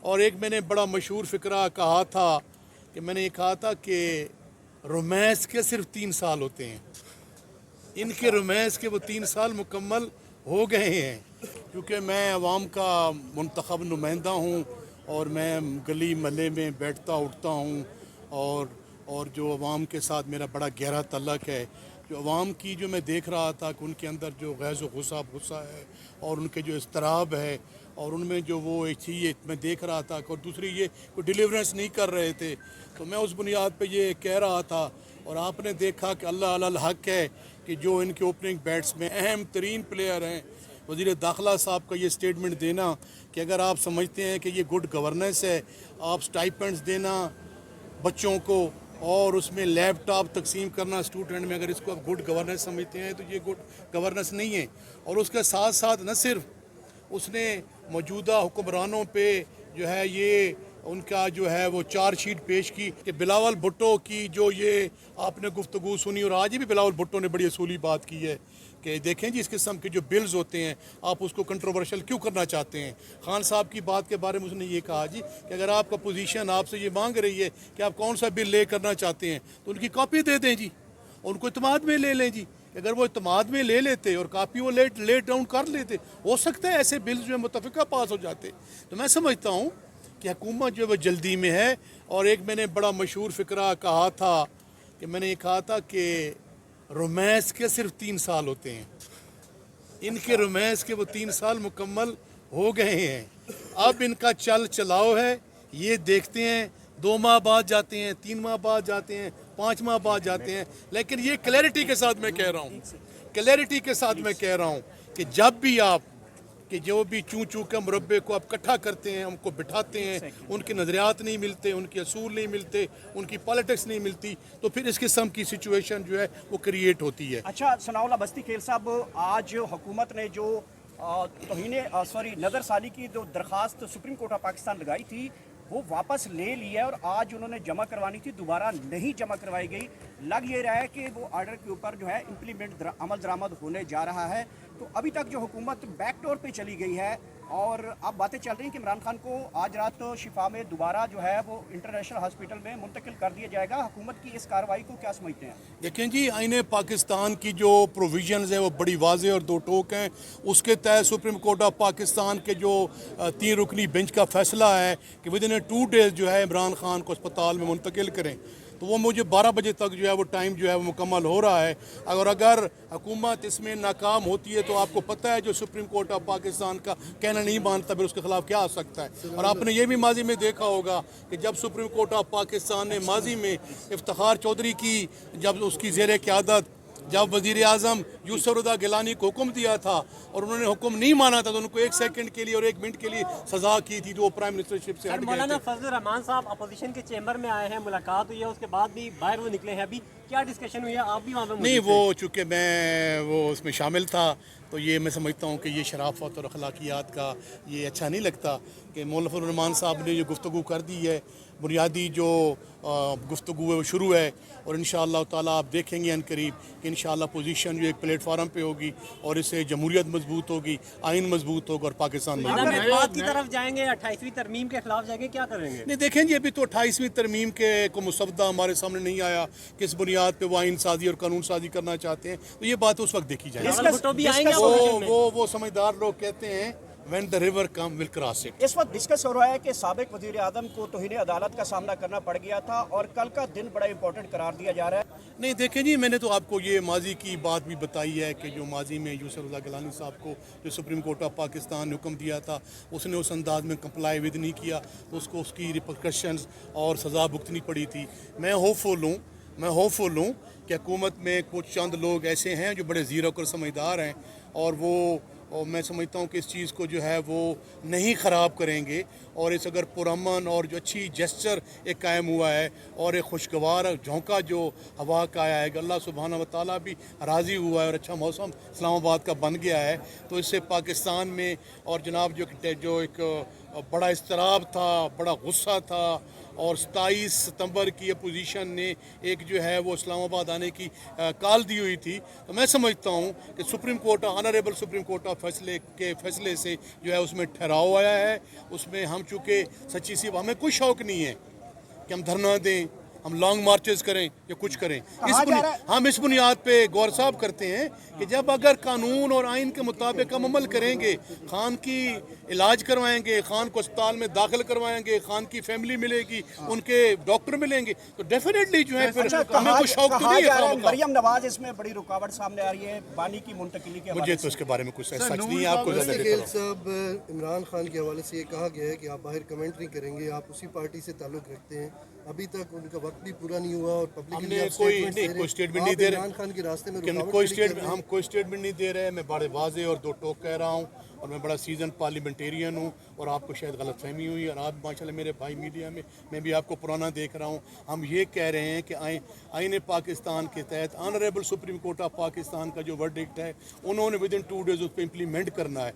اور ایک میں نے بڑا مشہور فقرہ کہا تھا کہ میں نے یہ کہا تھا کہ رومانس کے صرف 3 سال ہوتے ہیں، ان کے رومانس کے وہ 3 سال مکمل ہو گئے ہیں، کیونکہ میں عوام کا منتخب نمائندہ ہوں اور میں گلی محلے میں بیٹھتا اٹھتا ہوں اور جو عوام کے ساتھ میرا بڑا گہرا تعلق ہے، جو عوام کی جو میں دیکھ رہا تھا کہ ان کے اندر جو غیظ و غصہ ہے اور ان کے جو اضطراب ہے اور ان میں جو وہ ایک چیز میں دیکھ رہا تھا، اور دوسری یہ کوئی ڈیلیورنس نہیں کر رہے تھے، تو میں اس بنیاد پہ یہ کہہ رہا تھا۔ اور آپ نے دیکھا کہ اللہ علی الحق ہے کہ جو ان کے اوپننگ بیٹس میں اہم ترین پلیئر ہیں، وزیر داخلہ صاحب کا یہ سٹیٹمنٹ دینا کہ اگر آپ سمجھتے ہیں کہ یہ گڈ گورننس ہے، آپ سٹائپنڈز دینا بچوں کو اور اس میں لیپ ٹاپ تقسیم کرنا اسٹوڈنٹ میں، اگر اس کو آپ گڈ گورننس سمجھتے ہیں تو یہ گڈ گورننس نہیں ہے۔ اور اس کے ساتھ ساتھ نہ صرف اس نے موجودہ حکمرانوں پہ جو ہے یہ ان کا جو ہے وہ چارج شیٹ پیش کی کہ بلاول بھٹو کی جو یہ آپ نے گفتگو سنی، اور آج بھی بلاول بھٹو نے بڑی اصولی بات کی ہے کہ دیکھیں جی اس قسم کے جو بلز ہوتے ہیں آپ اس کو کنٹروورشل کیوں کرنا چاہتے ہیں۔ خان صاحب کی بات کے بارے میں اس نے یہ کہا جی کہ اگر آپ کا پوزیشن آپ سے یہ مانگ رہی ہے کہ آپ کون سا بل لے کرنا چاہتے ہیں تو ان کی کاپی دے دیں جی، ان کو اعتماد میں لے لیں جی۔ اگر وہ اعتماد میں لے لیتے اور کاپی وہ لیٹ ڈاؤن کر لیتے، ہو سکتا ہے ایسے بلز جو ہے متفقہ پاس ہو جاتے۔ تو میں سمجھتا ہوں کہ حکومت جو ہے وہ جلدی میں ہے، اور ایک میں نے بڑا مشہور فقرہ کہا تھا کہ میں نے یہ کہا تھا کہ رومانس کے صرف 3 سال ہوتے ہیں، ان کے رومانس کے وہ 3 سال مکمل ہو گئے ہیں، اب ان کا چل چلاؤ ہے، یہ دیکھتے ہیں 2 ماہ بعد جاتے ہیں، 3 ماہ بعد جاتے ہیں، 5 ماہ بعد جاتے ہیں، لیکن یہ کلیئرٹی کے ساتھ میں کہہ رہا ہوں کہ جب بھی آپ کہ جو بھی چوں کے مربے کو آپ اکٹھا کرتے ہیں، ان کو بٹھاتے ہیں، ان کے نظریات نہیں ملتے، ان کے اصول نہیں ملتے، ان کی پالیٹکس نہیں ملتی، تو پھر اس قسم کی سچویشن جو ہے وہ کریٹ ہوتی ہے۔ اچھا ثناء اللہ بستی کھیل صاحب، آج حکومت نے جو نظر ثانی کی جو درخواست سپریم کورٹ آف پاکستان لگائی تھی وہ واپس لے لی ہے، اور آج انہوں نے جمع کروانی تھی، دوبارہ نہیں جمع کروائی گئی۔ لگ یہ رہا ہے کہ وہ آرڈر کے اوپر جو ہے امپلیمنٹ عمل درآمد ہونے جا رہا ہے۔ تو ابھی تک جو حکومت بیک ڈور پہ چلی گئی ہے، اور اب باتیں چل رہی ہیں کہ عمران خان کو آج رات شفا میں دوبارہ جو ہے وہ انٹرنیشنل ہاسپٹل میں منتقل کر دیا جائے گا۔ حکومت کی اس کارروائی کو کیا سمجھتے ہیں؟ دیکھیں جی، آئین پاکستان کی جو پروویژنز ہیں وہ بڑی واضح اور 2 ٹوک ہیں۔ اس کے تحت سپریم کورٹ آف پاکستان کے جو 3 رکنی بینچ کا فیصلہ ہے کہ ود ان 2 days جو ہے عمران خان کو اسپتال میں منتقل کریں، تو وہ مجھے 12 بجے تک جو ہے وہ ٹائم جو ہے وہ مکمل ہو رہا ہے۔ اگر حکومت اس میں ناکام ہوتی ہے تو آپ کو پتہ ہے جو سپریم کورٹ آف پاکستان کا کہنا نہیں مانتا پھر اس کے خلاف کیا آ سکتا ہے۔ اور آپ نے یہ بھی ماضی میں دیکھا ہوگا کہ جب سپریم کورٹ آف پاکستان نے ماضی میں افتخار چودھری کی جب اس کی زیر قیادت جب وزیر اعظم یوسف رضا گیلانی کو حکم دیا تھا اور انہوں نے حکم نہیں مانا تھا تو ان کو 1 سیکنڈ کے لیے اور 1 منٹ کے لیے سزا کی تھی، تو وہ پرائم منسٹرشپ سے ہٹ گئے مولانا تھے۔ فضل الرحمان صاحب اپوزیشن کے چیمبر میں آئے ہیں، ملاقات ہوئی ہے، اس کے بعد بھی باہر وہ نکلے ہیں، ابھی کیا ڈسکشن ہوئی ہے؟ آپ بھی وہاں پہ نہیں، وہ چونکہ میں اس میں شامل تھا تو یہ میں سمجھتا ہوں کہ یہ شرافت اور اخلاقیات کا یہ اچھا نہیں لگتا کہ مولانا فضل الرحمان صاحب نے جو گفتگو کر دی ہے، بنیادی جو گفتگو ہے وہ شروع ہے، اور انشاءاللہ تعالیٰ آپ دیکھیں گے ان قریب کہ انشاءاللہ پوزیشن جو ایک پلیٹ فارم پہ ہوگی اور اس سے جمہوریت مضبوط ہوگی، آئین مضبوط ہوگا اور پاکستان مضبوط ہوگا۔ بات کی طرف جائیں گے، 28ویں ترمیم کے خلاف جائیں گے، کیا کریں گے؟ نہیں، دیکھیں جی ابھی تو 28ویں ترمیم کے کو مسودہ ہمارے سامنے نہیں آیا، کس بنیاد پہ وہ آئین سازی اور قانون سازی کرنا چاہتے ہیں، تو یہ بات اس وقت دیکھی جائے گی۔ وہ سمجھدار لوگ کہتے ہیں when the river come will cross it۔ اس وقت ڈسکس ہو رہا ہے کہ سابق وزیر اعظم کو توہین عدالت کا سامنا کرنا پڑ گیا تھا اور کل کا دن بڑا امپورٹنٹ قرار دیا جا رہا ہے۔ نہیں، دیکھیں جی، میں نے تو آپ کو یہ ماضی کی بات بھی بتائی ہے کہ جو ماضی میں یوسف رضا گیلانی صاحب کو جو سپریم کورٹ آف پاکستان نے حکم دیا تھا اس نے اس انداز میں کمپلائی ود نہیں کیا تو اس کو اس کی ریپرکشنز اور سزا بھگتنی پڑی تھی۔ میں ہوپ فل ہوں کہ حکومت میں کچھ چند لوگ ایسے ہیں جو بڑے ذیرک اور سمجھدار ہیں، اور میں سمجھتا ہوں کہ اس چیز کو جو ہے وہ نہیں خراب کریں گے، اور اس اگر پرامن اور جو اچھی جیسچر ایک قائم ہوا ہے اور ایک خوشگوار جھونکا جو ہوا کا آیا ہے کہ اللہ سبحانہ و تعالیٰ بھی راضی ہوا ہے اور اچھا موسم اسلام آباد کا بن گیا ہے، تو اس سے پاکستان میں اور جناب جو ایک بڑا اضطراب تھا، بڑا غصہ تھا، اور 27 ستمبر کی اپوزیشن نے ایک جو ہے وہ اسلام آباد آنے کی کال دی ہوئی تھی. تو میں سمجھتا ہوں کہ supreme court honourable supreme court of فیصلے سے جو ہے اس میں ٹھہراؤ آیا ہے. اس میں ہم چونکہ سچی سی ہمیں کوئی شوق نہیں ہے کہ ہم دھرنا دیں, ہم لانگ مارچز کریں یا کچھ کریں. ہم اس بنیاد پہ غور صاحب کرتے ہیں کہ جب اگر قانون اور آئین کے مطابق ہم عمل کریں گے, خان کی علاج کروائیں گے, خان کو اسپتال میں داخل کروائیں گے, خان کی فیملی ملے گی, ان کے ڈاکٹر ملیں گے, تو ڈیفینیٹلی جو ہے پھر ہمیں کوئی شوق تو نہیں ہے. مریم نواز اس میں بڑی رکاوٹ سامنے آ رہی ہے بانی کی منتقلی کے مجھے تو اس کے بارے میں کچھ سچ نہیں ہے. آپ کو زیادہ گیل صاحب, عمران خان کے حوالے سے یہ کہا گیا ہے کہ آپ باہر کمنٹ نہیں کریں گے, آپ اسی پارٹی سے تعلق رکھتے ہیں, ابھی تک ان کا وقت بھی پورا نہیں ہوا اور پبلکلی آپ کوئی اسٹیٹمنٹ نہیں دے رہے. عمران خان کے راستے میں ہم کوئی اسٹیٹمنٹ نہیں دے رہے. میں بڑے واضح اور دو ٹوک کہہ رہا ہوں, اور میں بڑا سیزن پارلیمنٹیرین ہوں, اور آپ کو شاید غلط فہمی ہوئی, اور آپ ماشاءاللہ میرے بھائی میڈیا میں بھی آپ کو پرانا دیکھ رہا ہوں. ہم یہ کہہ رہے ہیں کہ آئین پاکستان کے تحت honourable supreme court of Pakistan کا جو ورڈکٹ ہے انہوں نے ود ان 2 days اس پہ امپلیمنٹ کرنا ہے.